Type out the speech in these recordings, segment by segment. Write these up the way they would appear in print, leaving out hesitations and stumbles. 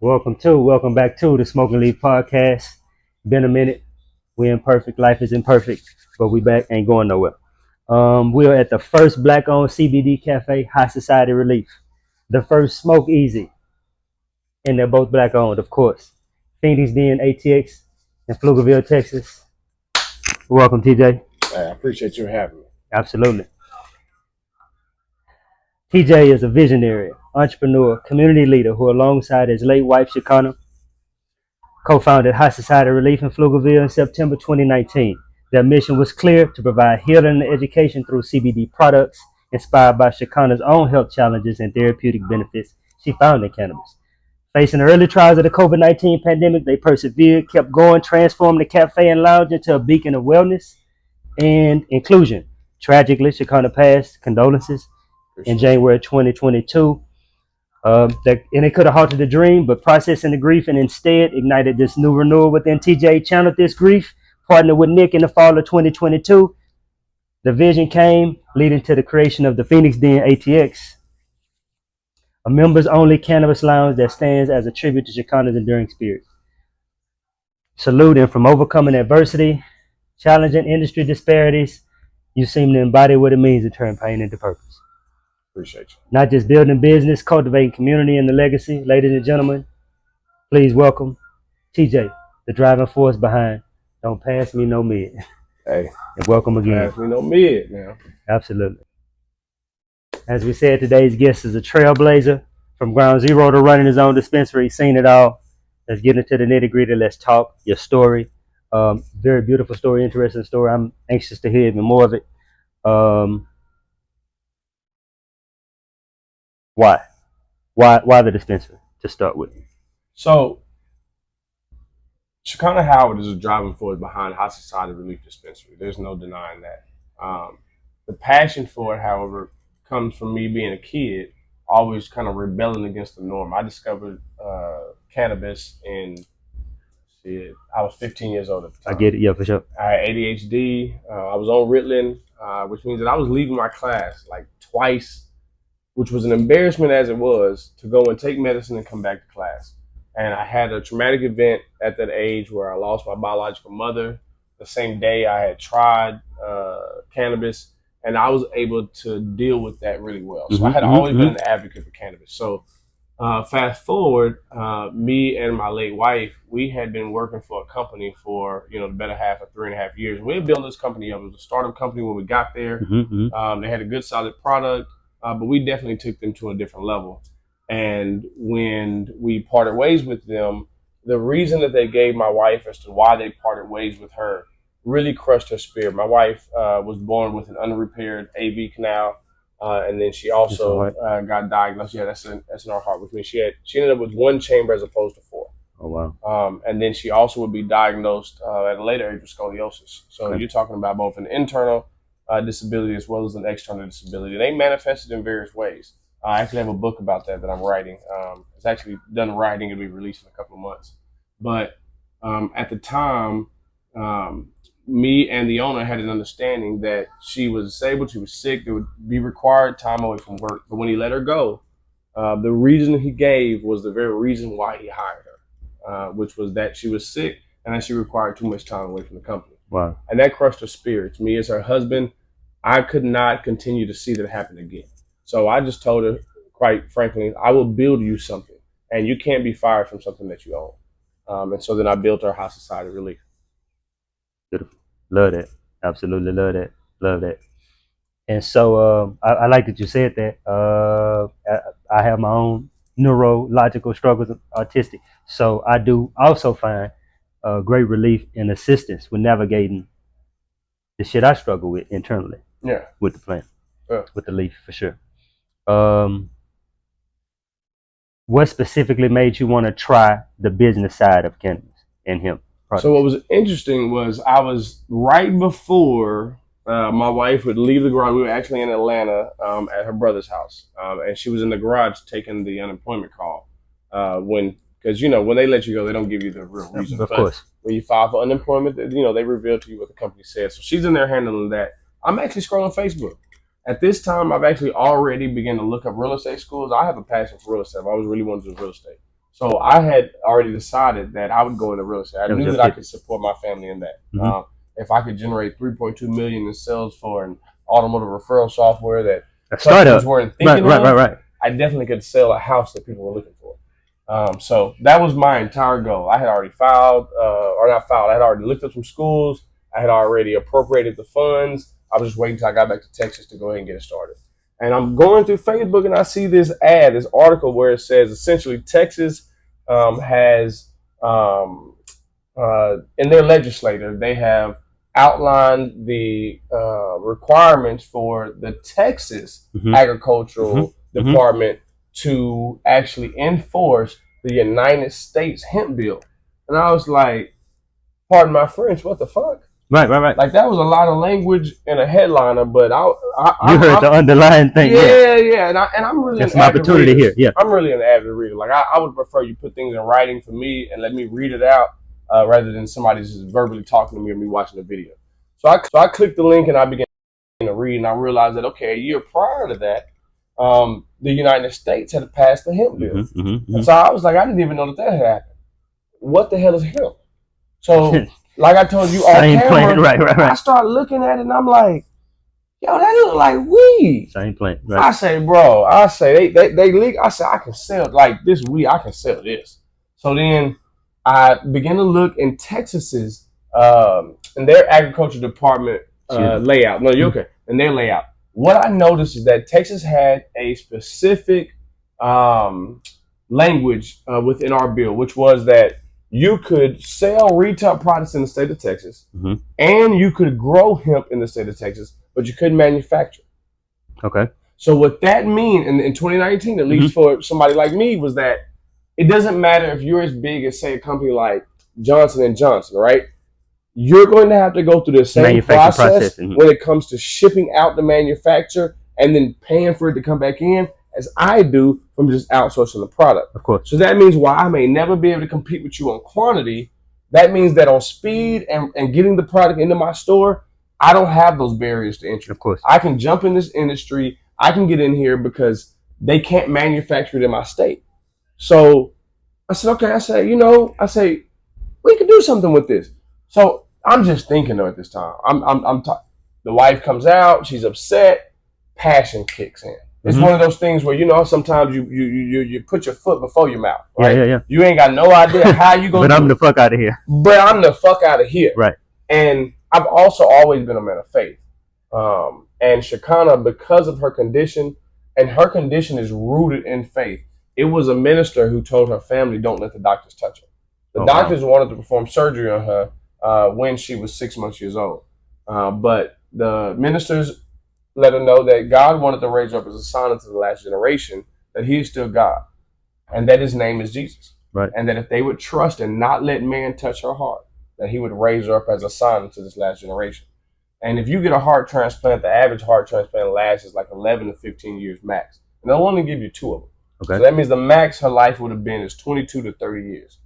Welcome back to the Smoking Leaf Podcast. Been a minute. We imperfect. Life is imperfect, but we back. Ain't going nowhere. We're at the first black-owned CBD cafe, High Society Relief. The first Smoke Easy, and they're both black-owned, of course. Phoenix Den ATX in Pflugerville, Texas. Welcome, TJ. Hey, I appreciate you having me. Absolutely. TJ is a visionary, entrepreneur, community leader who, alongside his late wife, Shakana, co-founded High Society Relief in Pflugerville in September 2019. Their mission was clear: to provide healing and education through CBD products inspired by Shakana's own health challenges and therapeutic benefits she found in cannabis. Facing the early trials of the COVID-19 pandemic, they persevered, kept going, transformed the cafe and lounge into a beacon of wellness and inclusion. Tragically, Shakana passed, condolences, in January 2022. And it could have halted the dream, but processing the grief and instead ignited this new renewal within TJ. Channeled this grief, partnered with Nick in the fall of 2022. The vision came, leading to the creation of the Phoenix Den ATX, a members-only cannabis lounge that stands as a tribute to Chicana's enduring spirit. Saluting from overcoming adversity, challenging industry disparities, you seem to embody what it means to turn pain into purpose. Appreciate you. Not just building business, cultivating community and the legacy. Ladies and gentlemen, please welcome TJ, the driving force behind Don't Pass Me No Mid. Hey, And welcome again. pass me no mid now. Absolutely. As we said, today's guest is a trailblazer. From ground zero to running his own dispensary, seen it all. Let's get into the nitty gritty. Let's talk your story. Very beautiful story, interesting story. I'm anxious to hear even more of it. Why? Why the dispensary to start with? So, Shekinah Howard is a driving force behind High Society Relief Dispensary. There's no denying that. The passion for it, however, comes from me being a kid, always kind of rebelling against the norm. I discovered cannabis I was 15 years old at the time. I get it, yeah, for sure. I had ADHD. I was on Ritalin, which means that I was leaving my class like twice, which was an embarrassment as it was, to go and take medicine and come back to class. And I had a traumatic event at that age where I lost my biological mother. The same day I had tried cannabis, and I was able to deal with that really well. So I had always been an advocate for cannabis. So fast forward, me and my late wife, we had been working for a company for the better half of 3.5 years. We had built this company up. It was a startup company when we got there. They had a good, solid product, but we definitely took them to a different level. And when we parted ways with them, the reason that they gave my wife as to why they parted ways with her really crushed her spirit. My wife was born with an unrepaired AV canal. And then she also got diagnosed. Yeah, that's in our heart, which means she ended up with one chamber as opposed to four. Oh wow! And then she also would be diagnosed at a later age with scoliosis. So you're talking about both an internal disability as well as an external disability. They manifested in various ways. I actually have a book about that I'm writing. It's actually done writing. It'll be released in a couple of months. But at the time, me and the owner had an understanding that she was disabled, she was sick, there would be required time away from work. But when he let her go, the reason he gave was the very reason why he hired her, which was that she was sick and that she required too much time away from the company. Wow. And that crushed her spirits. Me as her husband, I could not continue to see that happen again. So I just told her, quite frankly, I will build you something, and you can't be fired from something that you own. And so then I built our High Society Relief. Beautiful. Love that. Absolutely love that. Love that. And so I like that you said that. I have my own neurological struggles, autistic. So I do also find great relief and assistance with navigating the shit I struggle with internally. Yeah. With the plant. Yeah. With the leaf, for sure. What specifically made you want to try the business side of cannabis and hemp products? So what was interesting was I was right before my wife would leave the garage. We were actually in Atlanta at her brother's house, and she was in the garage taking the unemployment call. Because when they let you go, they don't give you the real reason. Of course. When you file for unemployment, they reveal to you what the company said. So she's in there handling that. I'm actually scrolling Facebook. At this time, I've actually already begun to look up real estate schools. I have a passion for real estate. I've always really wanted to do real estate. So I had already decided that I would go into real estate. I knew that I could support my family in that. If I could generate 3.2 million in sales for an automotive referral software that customers weren't thinking of, I definitely could sell a house that people were looking for. So that was my entire goal. I had already filed, or not filed. I had already looked up some schools. I had already appropriated the funds. I was just waiting until I got back to Texas to go ahead and get it started. And I'm going through Facebook and I see this ad, this article where it says essentially Texas has in their legislature, they have outlined the requirements for the Texas agricultural department to actually enforce the United States hemp bill. And I was like, pardon my French, what the fuck? Right. Like that was a lot of language in a headliner, but you heard the underlying thing. Yeah. And I'm really an opportunity here. Yeah, I'm really an avid reader. Like I would prefer you put things in writing for me and let me read it out rather than somebody just verbally talking to me or me watching the video. So I clicked the link and I began to read, and I realized that a year prior to that, the United States had passed the hemp bill. And so I was like, I didn't even know that had happened. What the hell is hemp? So like I told you on camera, right. I start looking at it and I'm like, yo, that look like weed. Same plant. Right. I say, bro, they leak. I said, I can sell like this weed. I can sell this. So then I began to look in Texas's in their agriculture department layout. No, you're okay. In their layout, what I noticed is that Texas had a specific language within our bill, which was that you could sell retail products in the state of Texas, and you could grow hemp in the state of Texas, but you couldn't manufacture. Okay. So what that means in 2019, at least for somebody like me, was that it doesn't matter if you're as big as, say, a company like Johnson & Johnson, right? You're going to have to go through the same process when it comes to shipping out the manufacturer and then paying for it to come back in as I do from just outsourcing the product. Of course. So that means while I may never be able to compete with you on quantity, that means that on speed and getting the product into my store, I don't have those barriers to entry. Of course. I can jump in this industry. I can get in here because they can't manufacture it in my state. So I said, okay, I say, we could do something with this. So I'm just thinking though at this time. The wife comes out, she's upset, passion kicks in. It's one of those things where, sometimes you put your foot before your mouth, right? Yeah. You ain't got no idea how you going to But I'm the fuck out of here. But I'm the fuck out of here. Right. And I've also always been a man of faith. And Shakana, because of her condition, and her condition is rooted in faith, it was a minister who told her family, don't let the doctors touch her. The doctors wanted to perform surgery on her when she was 6 months years old. But the ministers let her know that God wanted to raise her up as a sign to the last generation, that he is still God, and that his name is Jesus. Right. And that if they would trust and not let man touch her heart, that he would raise her up as a sign to this last generation. And if you get a heart transplant, the average heart transplant lasts is like 11 to 15 years max. And they'll only give you 2 of them. Okay. So that means the max her life would have been is 22 to 30 years.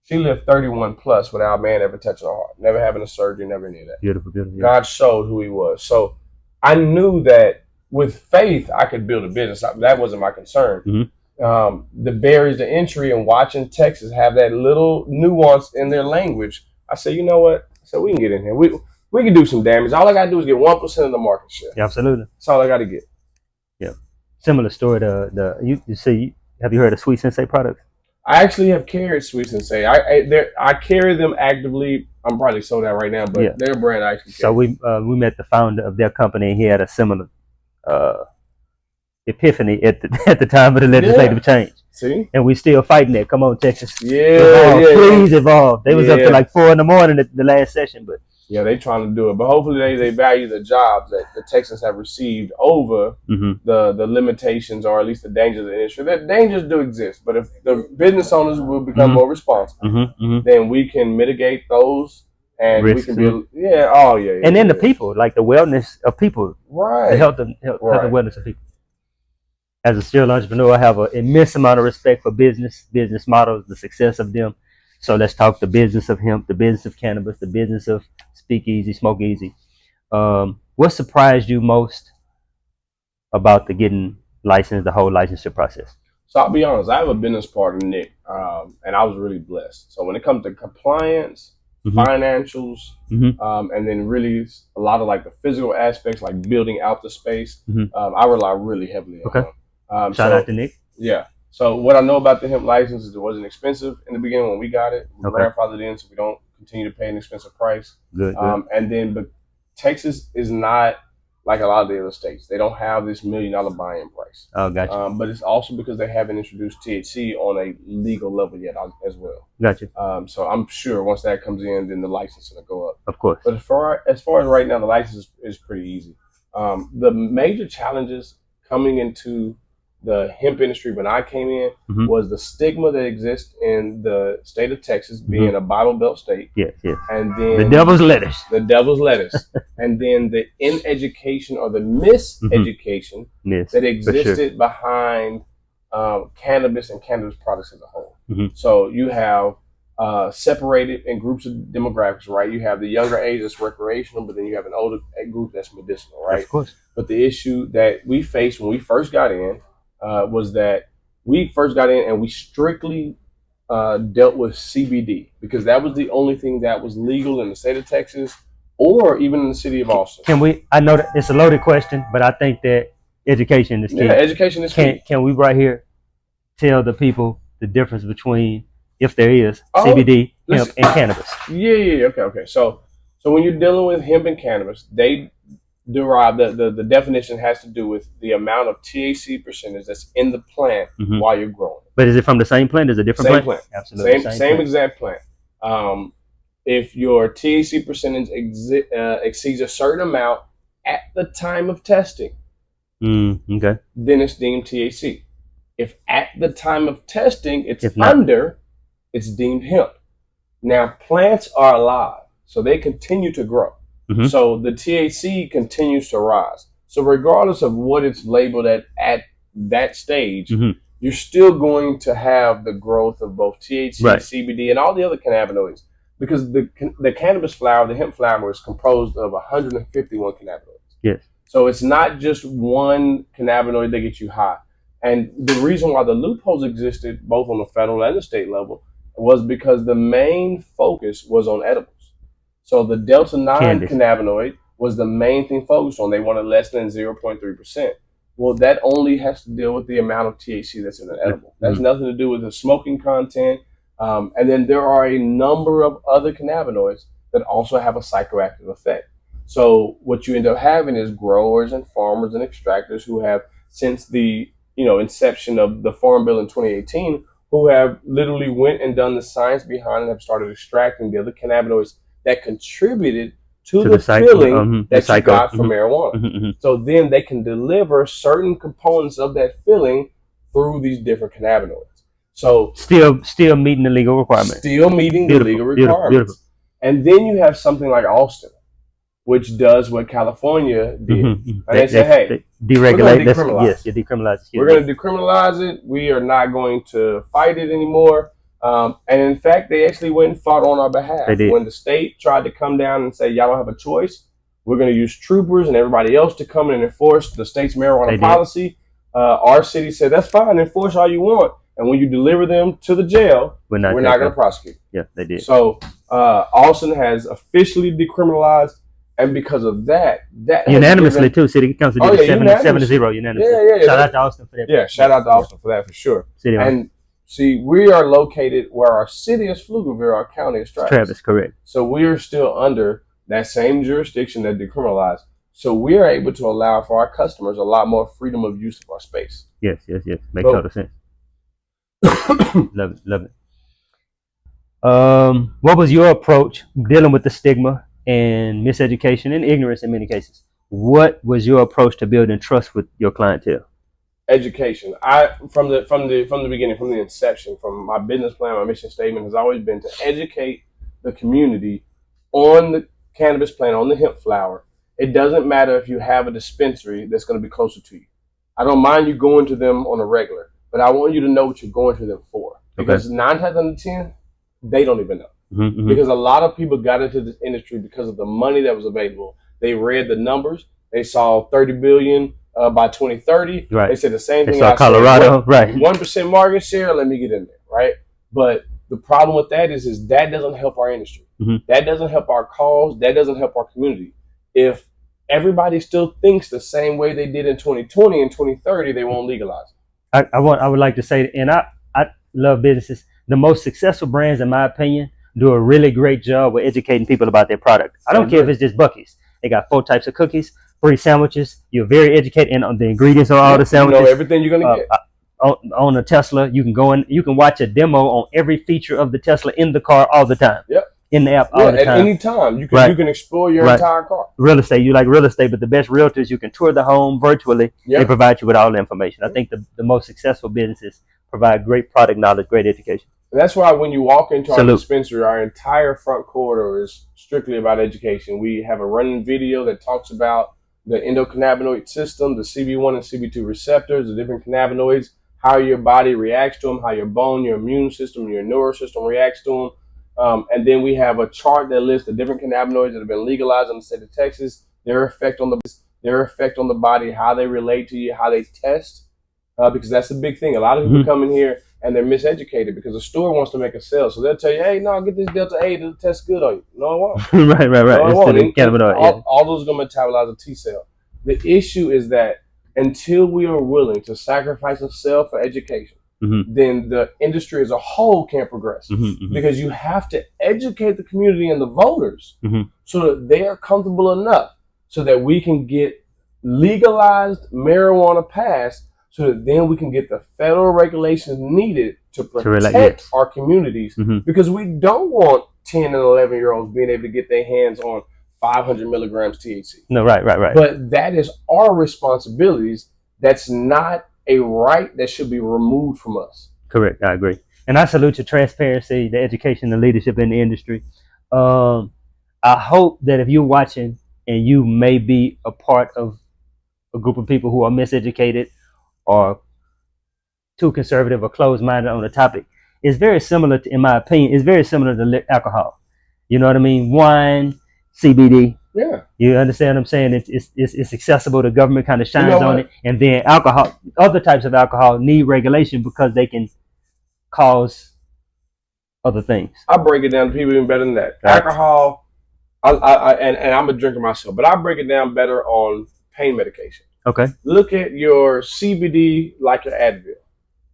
She lived 31 plus without a man ever touching her heart, never having a surgery, never any of that. Beautiful. God showed who he was. So I knew that with faith, I could build a business. That wasn't my concern. The barriers to entry and watching Texas have that little nuance in their language. I said, you know what? I said, we can get in here. We can do some damage. All I got to do is get 1% of the market share. Yeah, absolutely. That's all I got to get. Yeah. Similar story to you see, have you heard of Sweet Sensei products? I actually have carried Sweet Sensei. I carry them actively. I'm probably sold out right now, but their brand I actually carry. So we met the founder of their company, and he had a similar epiphany at the time of the legislative change. See? And we still fighting that. Come on, Texas. Please evolve. They was up to like 4 a.m. at the last session, but they trying to do it. But hopefully they value the jobs that the Texans have received over the limitations, or at least the dangers of the industry. The dangers do exist, but if the business owners will become more responsible, then we can mitigate those, and risks, we can be and then the people, like the wellness of people, right? The health and wellness of people. As a serial entrepreneur, I have an immense amount of respect for business models, the success of them. So let's talk the business of hemp, the business of cannabis, the business of speak easy, smoke easy. What surprised you most about the getting licensed, the whole licensure process? So I'll be honest, I have a business partner, Nick, and I was really blessed. So when it comes to compliance, financials, and then really a lot of like the physical aspects, like building out the space, I rely really heavily on him. Shout out to Nick. Yeah. So what I know about the hemp license is it wasn't expensive in the beginning when we got it. We grandfathered in, so we don't continue to pay an expensive price. Good. And then, but Texas is not like a lot of the other states. They don't have this $1 million buy-in price. Oh, gotcha. But it's also because they haven't introduced THC on a legal level yet as well. Gotcha. So I'm sure once that comes in, then the license will go up. Of course. But as far as right now, the license is pretty easy. The major challenges coming into the hemp industry when I came in was the stigma that exists in the state of Texas, being a Bible Belt state. Yes. And then the devil's lettuce. The devil's lettuce. And then the ineducation or the miseducation that existed behind cannabis and cannabis products as a whole. So you have separated in groups of demographics, right? You have the younger age that's recreational, but then you have an older group that's medicinal, right? Of course. But the issue that we faced when we first got in was that we first got in and we strictly dealt with CBD because that was the only thing that was legal in the state of Texas or even in the city of Austin. I know that it's a loaded question, but I think that education is key. Yeah, education is key. Can we right here tell the people the difference between, if there is, CBD, hemp, and cannabis? Yeah. Okay. So when you're dealing with hemp and cannabis, they derive the definition has to do with the amount of THC percentage that's in the plant while you're growing. But is it from the same plant? Is it a different plant? Absolutely. Same exact plant. If your THC percentage exceeds a certain amount at the time of testing, then it's deemed THC. If at the time of testing it's under, it's deemed hemp. Now plants are alive, so they continue to grow. So the THC continues to rise. So regardless of what it's labeled at that stage, you're still going to have the growth of both THC, CBD, and all the other cannabinoids. Because the cannabis flower, the hemp flower, is composed of 151 cannabinoids. Yes. So it's not just one cannabinoid that gets you high. And the reason why the loopholes existed both on the federal and the state level was because the main focus was on edibles. So the Delta-9 cannabinoid was the main thing focused on. They wanted less than 0.3%. Well, that only has to deal with the amount of THC that's in an edible. That's nothing to do with the smoking content. And then there are a number of other cannabinoids that also have a psychoactive effect. So what you end up having is growers and farmers and extractors who have, since the inception of the Farm Bill in 2018, who have literally went and done the science behind it and have started extracting the other cannabinoids that contributed to the feeling that you got from marijuana. So then they can deliver certain components of that feeling through these different cannabinoids. So still meeting the legal requirements. Still meeting the legal requirements. Beautiful. And then you have something like Austin, which does what California did. And they say, hey, deregulate. Yes, you decriminalize. We're going to decriminalize it. We are not going to fight it anymore. And in fact, they actually went and fought on our behalf. They did. When the state tried to come down and say, y'all don't have a choice, we're going to use troopers and everybody else to come and enforce the state's marijuana policy. Our city said, that's fine, enforce all you want. And when you deliver them to the jail, we're not going to prosecute. Yeah, they did. So Austin has officially decriminalized. And because of that unanimously too, City Council did 7-0 unanimously. Yeah. Shout out to Austin for that. Yeah, shout out to Austin for that for sure. And see, we are located where our city is Pflugerville, our county is Travis. Correct. So we are still under that same jurisdiction that decriminalized. So we are able to allow for our customers a lot more freedom of use of our space. Yes. Makes total sense. Love it. What was your approach dealing with the stigma and miseducation and ignorance in many cases? What was your approach to building trust with your clientele? Education. From the beginning, from the inception, from my business plan, my mission statement has always been to educate the community on the cannabis plant, on the hemp flower. It doesn't matter if you have a dispensary that's going to be closer to you. I don't mind you going to them on a regular, but I want you to know what you're going to them for. Because 9 times out of 10, they don't even know. Because a lot of people got into this industry because of the money that was available. They read the numbers. They saw 30 billion by 2030. Right. They said the same They thing. saw Colorado, right? 1% market share. Let me get in there, right? But the problem with that is that doesn't help our industry. That doesn't help our cause. That doesn't help our community. If everybody still thinks the same way they did in 2020 and 2030, they won't legalize it. I would like to say, and I love businesses. The most successful brands, in my opinion, do a really great job with educating people about their product. I don't care if it's just Buc-ee's. They got 4 types of cookies, 3 sandwiches. You're very educated on the ingredients on all the sandwiches. You know everything you're gonna get. On a Tesla, you can go in, you can watch a demo on every feature of the Tesla in the car all the time. Yep. In the app all the time. At any time. You can explore your entire car. Real estate, you like real estate, but the best realtors, you can tour the home virtually. Yep. They provide you with all the information. I think the most successful businesses provide great product knowledge, great education. And that's why when you walk into our dispensary, our entire front corridor is strictly about education. We have a running video that talks about the endocannabinoid system, the CB1 and CB2 receptors, the different cannabinoids, how your body reacts to them, how your bone, your immune system, your nervous system reacts to them. And then we have a chart that lists the different cannabinoids that have been legalized in the state of Texas, their effect on the body, how they relate to you, how they test, because that's the big thing. A lot of people come in here and they're miseducated because the store wants to make a sale. So they'll tell you, hey, no, get this Delta 8, it'll test good on you. No, it won't. right. No, it won't. All those are going to metabolize a T cell. The issue is that until we are willing to sacrifice a cell for education, then the industry as a whole can't progress. Because you have to educate the community and the voters so that they are comfortable enough so that we can get legalized marijuana passed, so that then we can get the federal regulations needed to protect our communities, because we don't want 10 and 11-year-olds being able to get their hands on 500 milligrams THC. No, right. But that is our responsibilities. That's not a right that should be removed from us. Correct. I agree. And I salute your transparency, the education, the leadership in the industry. I hope that if you're watching and you may be a part of a group of people who are miseducated or too conservative or closed-minded on the topic, it's very similar to, in my opinion, it's very similar to alcohol. You know what I mean? Wine, CBD. Yeah. You understand what I'm saying? It's accessible. The government kind of shines on it. And then alcohol, other types of alcohol need regulation because they can cause other things. I break it down to people even better than that. Right. Alcohol, and I'm a drinker myself, but I break it down better on pain medication. Okay. Look at your CBD like your Advil.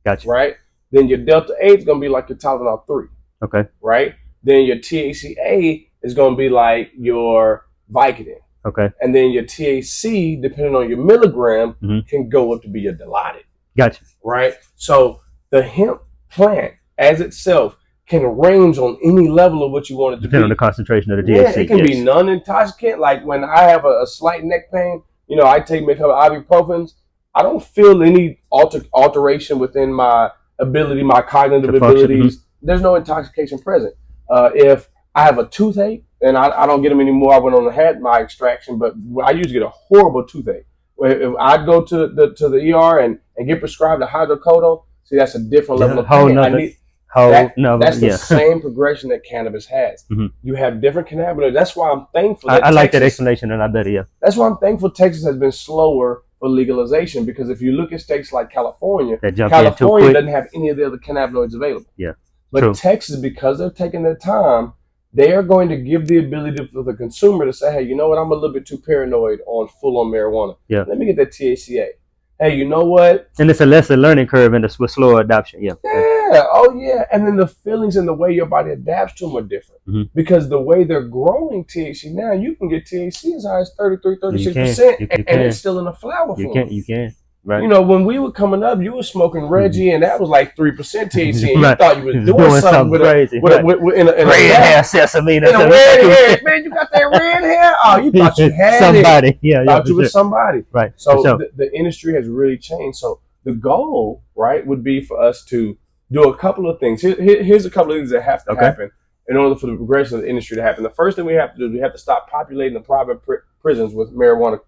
Gotcha. Right? Then your Delta 8 is going to be like your Tylenol 3. Okay. Right? Then your THCA is going to be like your Vicodin. Okay. And then your THC, depending on your milligram, can go up to be your Dilaudid. Gotcha. Right? So the hemp plant as itself can range on any level of what you want it to depending be. on the concentration of the THC. Yeah, it can be non-intoxicant. Like when I have a slight neck pain, you know, I take a couple of ibuprofens. I don't feel any alteration within my ability, my cognitive abilities. There's no intoxication present. If I have a toothache, and I don't get them anymore. I went on and had my extraction, but I used to get a horrible toothache. If I go to the ER and get prescribed a hydrocodone, see, that's a different level of pain. That's the same progression that cannabis has. You have different cannabinoids. That's why I'm thankful. I like that explanation, and I bet That's why I'm thankful Texas has been slower for legalization, because if you look at states like California doesn't have any of the other cannabinoids available. Yeah, but true. Texas, because they're taking their time, they are going to give the ability for the consumer to say, hey, you know what? I'm a little bit too paranoid on full-on marijuana. Yeah. Let me get that THCA. Hey, you know what? And it's a lesser learning curve and with slower adoption. Yeah. Oh, yeah. And then the feelings and the way your body adapts to them are different. Because the way they're growing THC now, you can get THC as high as 33, 36%, and it's still in a flower form. You can. Right. You know, when we were coming up, you were smoking Reggie, and that was like 3% THC, and you thought you was doing something with crazy. In a red hair sesame. In a red hair. Man, you got that red hair? Oh, you thought you had somebody. It. Yeah, thought you was somebody. Right. So the industry has really changed. So the goal, right, would be for us to do a couple of things. Here's a couple of things that have to happen in order for the progression of the industry to happen. The first thing we have to do is we have to stop populating the private prisons with marijuana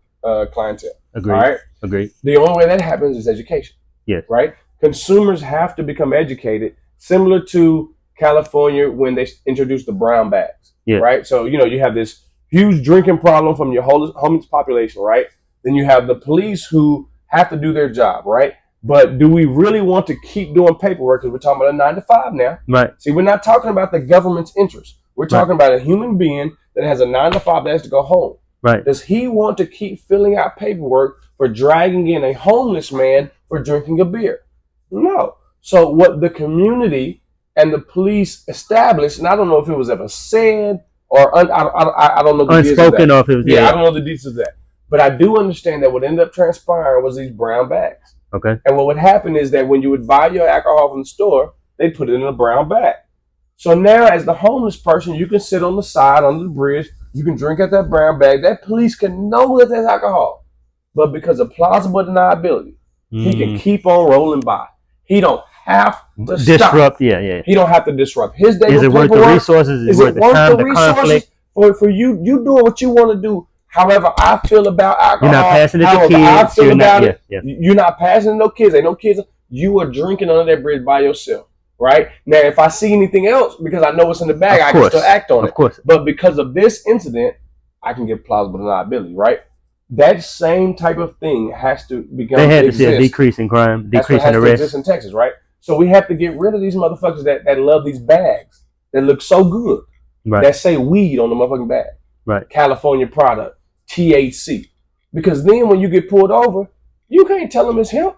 clientele. Agreed. All right? Agreed. The only way that happens is education. Yes. Right? Consumers have to become educated, similar to California when they introduced the brown bags. Yeah. Right? So, you know, you have this huge drinking problem from your homeless population, right? Then you have the police who have to do their job, right? But do we really want to keep doing paperwork? Because we're talking about a 9 to 5 now. Right. See, we're not talking about the government's interest. We're talking about a human being that has a 9 to 5 that has to go home. Right. Does he want to keep filling out paperwork for dragging in a homeless man for drinking a beer? No. So what the community and the police established, and I don't know if it was ever said or I don't know the details of that. Unspoken, or if it was I don't know the details of that. But I do understand that what ended up transpiring was these brown bags. Okay. And what would happen is that when you would buy your alcohol from the store, they put it in a brown bag. So now, as the homeless person, you can sit on the side under the bridge. You can drink out that brown bag. That police can know that there's alcohol, but because of plausible deniability, he can keep on rolling by. He don't have to disrupt. Stop. Yeah. He don't have to disrupt his day. Is it worth the resources? Is it worth the resources for you? You doing what you want to do. However, I feel about alcohol. You're not passing it to kids. I feel about it. Yeah. You're not passing it to no kids. Ain't no kids. You are drinking under that bridge by yourself. Right? Now, if I see anything else, because I know what's in the bag, I can still act on it. Of course. But because of this incident, I can get plausible deniability, right? That same type of thing has to become. They had to see a decrease in crime, decrease in arrests. Exist in Texas, right? So we have to get rid of these motherfuckers that love these bags that look so good, that say weed on the motherfucking bag. Right. California product, THC. Because then when you get pulled over, you can't tell them it's hemp.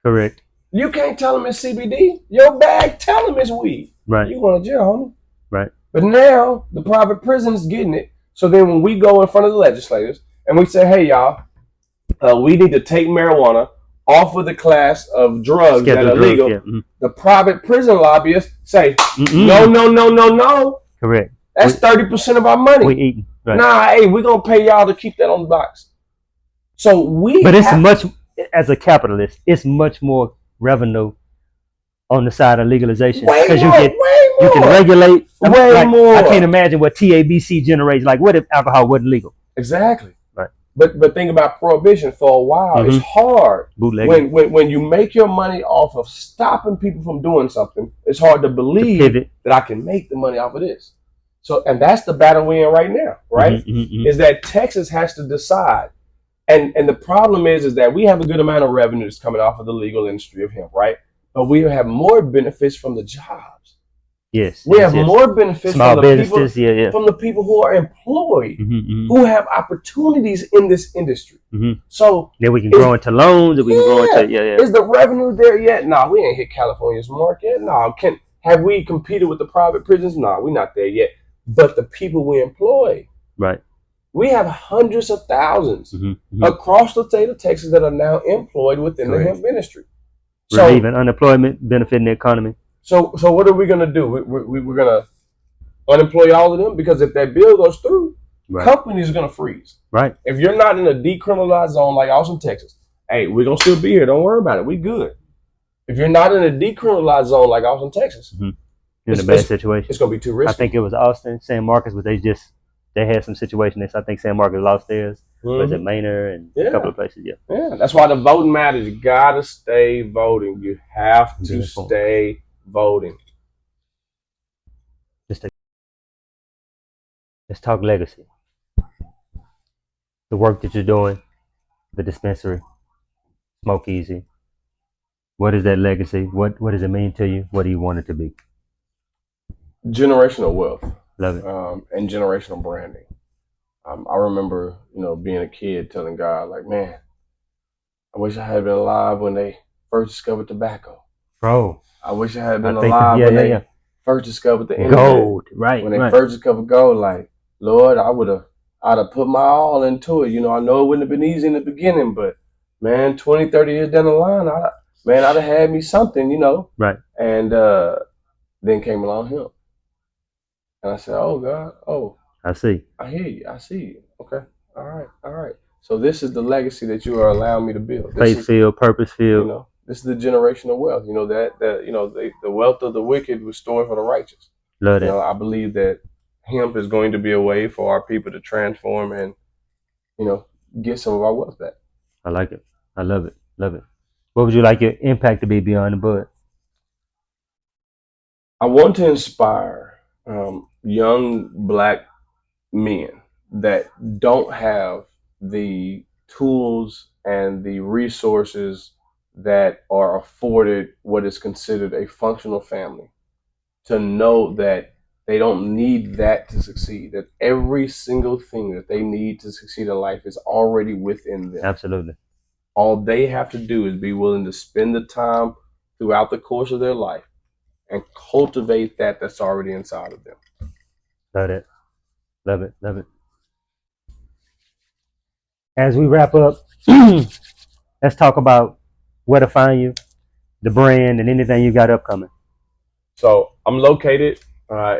Correct. You can't tell them it's CBD. Your bag tell them it's weed. Right. You going to jail, homie. Right. But now the private prison is getting it. So then when we go in front of the legislators and we say, hey, y'all, we need to take marijuana off of the class of drugs that are legal, the private prison lobbyists say, no. Correct. That's 30% of our money. We eating. Right. Nah, hey, we're going to pay y'all to keep that on the box. So But it's much, as a capitalist, it's much more revenue on the side of legalization, because you can regulate way more. I can't imagine what TABC generates. Like, what if alcohol wasn't legal? Exactly. Right. But think about prohibition. For a while, it's hard. When you make your money off of stopping people from doing something, it's hard to believe that I can make the money off of this. So, and that's the battle we're in right now, right? Is that Texas has to decide. And the problem is that we have a good amount of revenue that's coming off of the legal industry of hemp, right? But we have more benefits from the jobs. Yes. We have more benefits from the people who are employed, who have opportunities in this industry. So then we can grow into loans, we can grow into Is the revenue there yet? No, we ain't hit California's mark yet. No, have we competed with the private prisons? No, we're not there yet. But the people we employ, right? We have hundreds of thousands across the state of Texas that are now employed within the hemp industry. Relieving unemployment, benefiting the economy. So what are we going to do? We're going to unemploy all of them? Because if that bill goes through, companies are going to freeze. Right. If you're not in a decriminalized zone like Austin, Texas, hey, we're going to still be here. Don't worry about it. We good. If you're not in a decriminalized zone like Austin, Texas, you're in a bad situation. It's going to be too risky. I think it was Austin, San Marcos, but they had some situations. I think San Marcos lost theirs. Was it Manor and a couple of places? Yeah, that's why the voting matters. You gotta stay voting. You have to stay voting. Let's talk legacy. The work that you're doing, the dispensary, Smoke Easy. What is that legacy? What does it mean to you? What do you want it to be? Generational wealth. Love it. And generational branding. I remember, being a kid telling God, like, man, I wish I had been alive when they first discovered tobacco. Bro. I wish I had been alive when they first discovered the internet. Gold, right. When they first discovered gold, like, Lord, I'd have put my all into it. I know it wouldn't have been easy in the beginning, but man, 20, 30 years down the line, I'd have had me something, Right. And then came along him. And I said, oh, God, I see. I hear you. I see you. Okay. All right. So this is the legacy that you are allowing me to build. Faith-filled, purpose-filled. This is the generational wealth. The wealth of the wicked was stored for the righteous. Love that. I believe that hemp is going to be a way for our people to transform and, get some of our wealth back. I like it. I love it. Love it. What would you like your impact to be beyond the bud? I want to inspire young Black men that don't have the tools and the resources that are afforded what is considered a functional family, to know that they don't need that to succeed, that every single thing that they need to succeed in life is already within them. Absolutely. All they have to do is be willing to spend the time throughout the course of their life and cultivate that that's already inside of them. Love it. Love it. Love it. As we wrap up, let's talk about where to find you, the brand, and anything you got upcoming. So I'm located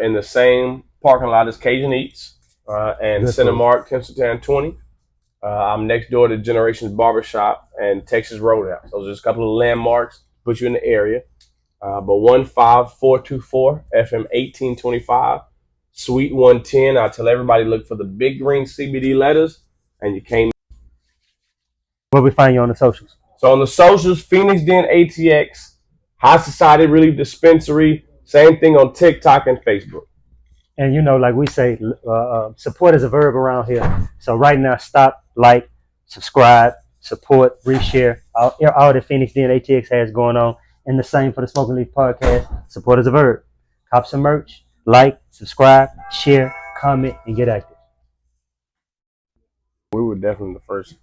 in the same parking lot as Cajun Eats and Good food. Cinemark, Tinseltown 20. I'm next door to Generations Barbershop and Texas Roadhouse. Those are just a couple of landmarks to put you in the area. But 15424 FM 1825, Suite 110. I tell everybody look for the big green CBD letters, and you came. Where we find you on the socials. So on the socials, Phoenix Den ATX, High Society Relief Dispensary, same thing on TikTok and Facebook. And you know, like we say, support is a verb around here. So right now, stop, like, subscribe, support, reshare all that Phoenix Den ATX has going on. And the same for the Smoking Leaf Podcast. Support is a verb. Cop some merch, like, subscribe, share, comment, and get active. We were definitely the first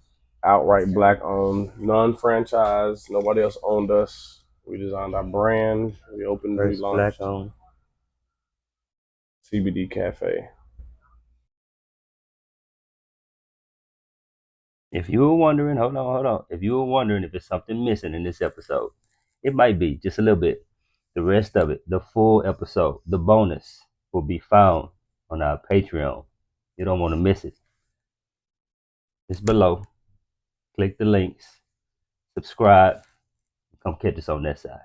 outright black owned, non-franchise. Nobody else owned us. We designed our brand. We opened, First we launched black owned CBD Cafe. If you were wondering, hold on. If you were wondering if there's something missing in this episode, it might be just a little bit. The rest of it, the full episode, the bonus, will be found on our Patreon. You don't want to miss it. It's below. Click the links, subscribe, come catch us on that side.